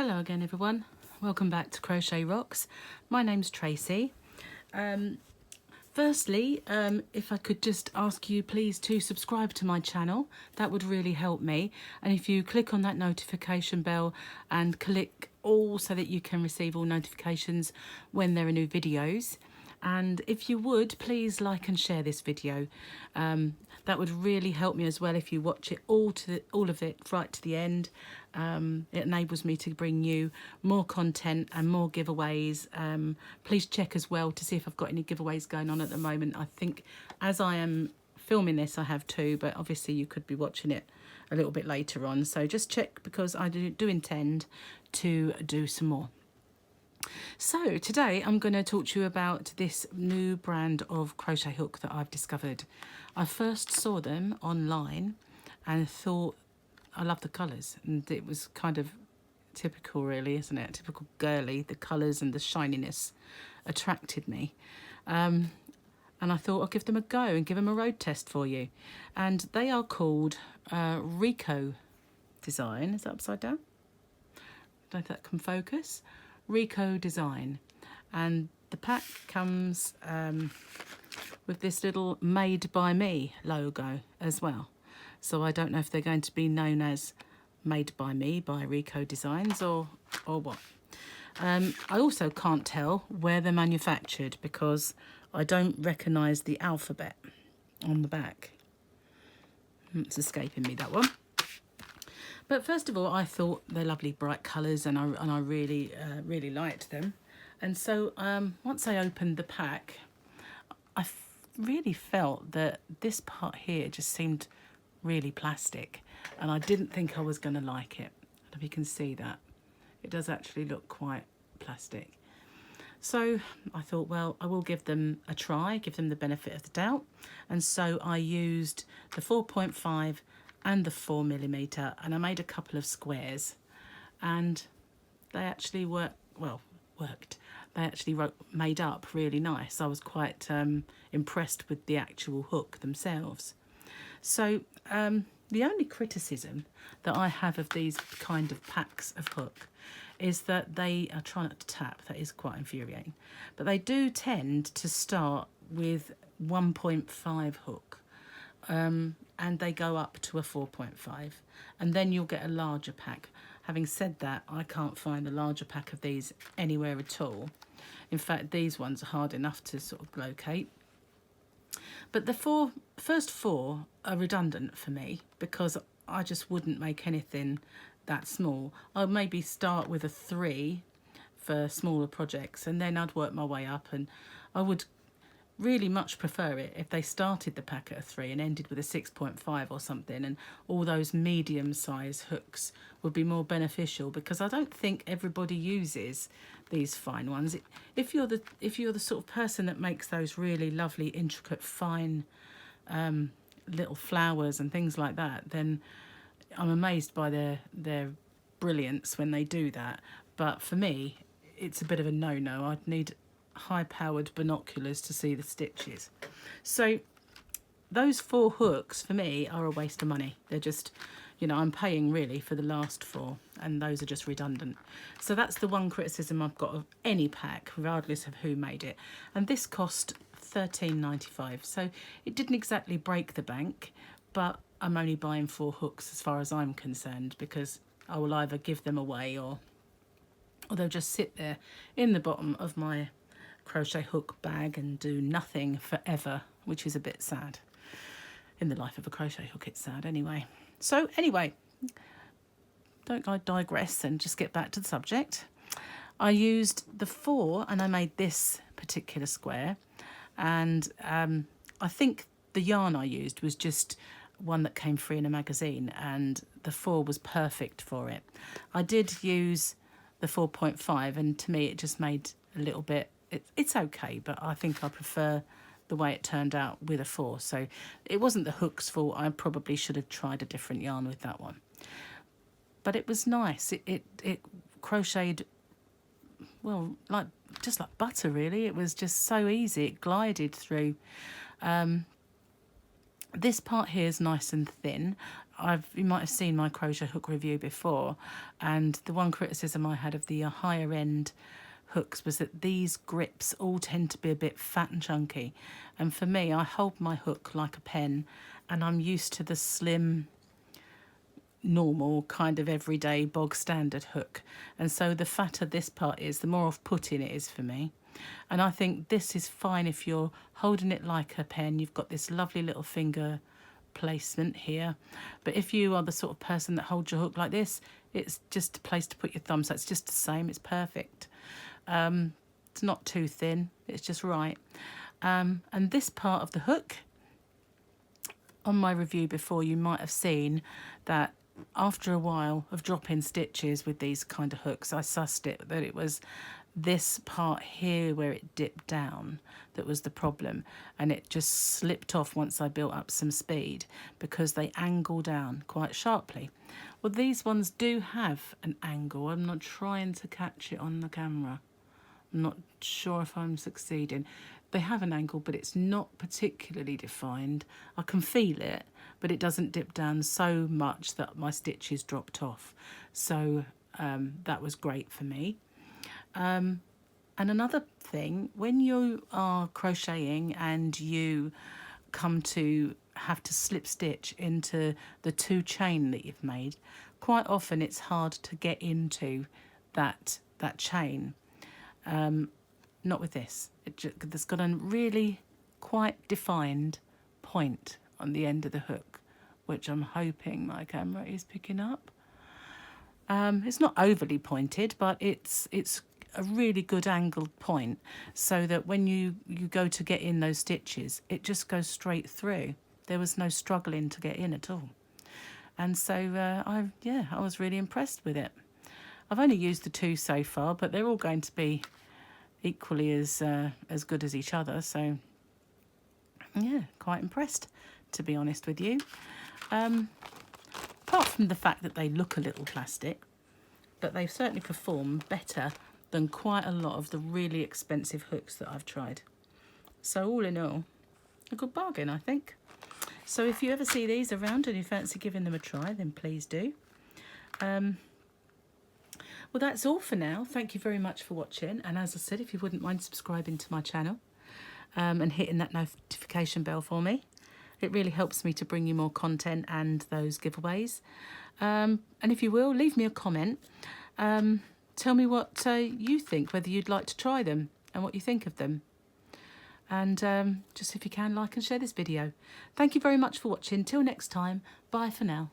Hello again everyone, welcome back to Crochet Rocks. My name's Tracy. Firstly, if I could just ask you please to subscribe to my channel, that would really help me. And if you click on that notification bell and click all so that you can receive all notifications when there are new videos. And if you would, please like and share this video. That would really help me as well if you watch it all of it right to the end. It enables me to bring you more content and more giveaways. Please check as well to see if I've got any giveaways going on at the moment. I think as I am filming this I have two, but obviously you could be watching it a little bit later on. So just check, because I do intend to do some more. So today I'm going to talk to you about this new brand of crochet hook that I've discovered. I first saw them online and thought I love the colours, and it was kind of typical really, isn't it? Typical girly. The colours and the shininess attracted me. And I thought I'll give them a go and give them a road test for you. And they are called Rico Design. Is that upside down? I don't know if that can focus. Rico Design, and the pack comes with this little made by me logo as well. So I don't know if they're going to be known as made by me by Rico Designs or what. I also can't tell where they're manufactured because I don't recognise the alphabet on the back. It's escaping me, that one. But first of all, I thought they're lovely bright colours, and I really really liked them. And so once I opened the pack, I really felt that this part here just seemed really plastic, and I didn't think I was going to like it. And if you can see that, it does actually look quite plastic. So I thought, well, I will give them a try, give them the benefit of the doubt. And so I used the 4.5 and the 4mm, and I made a couple of squares, and they actually worked. They actually made up really nice. I was quite impressed with the actual hook themselves. So the only criticism that I have of these kind of packs of hook is that they are trying not to tap. That is quite infuriating, but they do tend to start with 1.5 hook. And they go up to a 4.5, and then you'll get a larger pack. Having said that, I can't find a larger pack of these anywhere at all. In fact, these ones are hard enough to sort of locate. But the first four are redundant for me because I just wouldn't make anything that small. I'd maybe start with a 3 for smaller projects, and then I'd work my way up, and I would really much prefer it if they started the pack at a 3 and ended with a 6.5 or something, and all those medium size hooks would be more beneficial, because I don't think everybody uses these fine ones. If you're the sort of person that makes those really lovely intricate fine little flowers and things like that, then I'm amazed by their brilliance when they do that. But for me, it's a bit of a no-no. I'd need high-powered binoculars to see the stitches. So those 4 hooks for me are a waste of money. They're just, you know, I'm paying really for the last 4, and those are just redundant. So that's the one criticism I've got of any pack, regardless of who made it. And this cost $13.95, so it didn't exactly break the bank, but I'm only buying 4 hooks as far as I'm concerned, because I will either give them away or they'll just sit there in the bottom of my crochet hook bag and do nothing forever, which is a bit sad. In the life of a crochet hook, it's sad anyway. So anyway, don't I digress and just get back to the subject. I used the 4 and I made this particular square, and I think the yarn I used was just one that came free in a magazine, and the 4 was perfect for it. I did use the 4.5, and to me it just made a little bit, it's okay, but I think I prefer the way it turned out with a 4. So it wasn't the hook's fault. I probably should have tried a different yarn with that one, but it was nice. It crocheted, well, just like butter really. It was just so easy. It glided through. This part here is nice and thin. you might have seen my crochet hook review before, and the one criticism I had of the higher end hooks was that these grips all tend to be a bit fat and chunky, and for me, I hold my hook like a pen, and I'm used to the slim, normal kind of everyday bog standard hook, and so the fatter this part is, the more off-putting it is for me. And I think this is fine if you're holding it like a pen. You've got this lovely little finger placement here, but if you are the sort of person that holds your hook like this, it's just a place to put your thumb, so it's just the same, it's perfect. It's not too thin, it's just right. And this part of the hook, on my review before, you might have seen that after a while of dropping stitches with these kind of hooks, I sussed it that it was this part here where it dipped down that was the problem, and it just slipped off once I built up some speed because they angle down quite sharply. Well, these ones do have an angle. I'm not trying to catch it on the camera. I'm not sure if I'm succeeding. They have an angle, but it's not particularly defined. I can feel it, but it doesn't dip down so much that my stitches dropped off. So that was great for me. And another thing, when you are crocheting and you come to have to slip stitch into the 2 chain that you've made, quite often it's hard to get into that chain. Not with this. It's got a really quite defined point on the end of the hook, which I'm hoping my camera is picking up. It's not overly pointed, but it's a really good angled point, so that when you go to get in those stitches, it just goes straight through. There was no struggling to get in at all. And so I was really impressed with it. I've only used the 2 so far, but they're all going to be equally as good as each other, so yeah, quite impressed, to be honest with you. Apart from the fact that they look a little plastic, but they certainly perform better than quite a lot of the really expensive hooks that I've tried. So all in all, a good bargain, I think. So if you ever see these around and you fancy giving them a try, then please do. Well, that's all for now. Thank you very much for watching. And as I said, if you wouldn't mind subscribing to my channel and hitting that notification bell for me, it really helps me to bring you more content and those giveaways. And if you will, leave me a comment. Tell me what you think, whether you'd like to try them and what you think of them. And just if you can, like and share this video. Thank you very much for watching. Till next time, bye for now.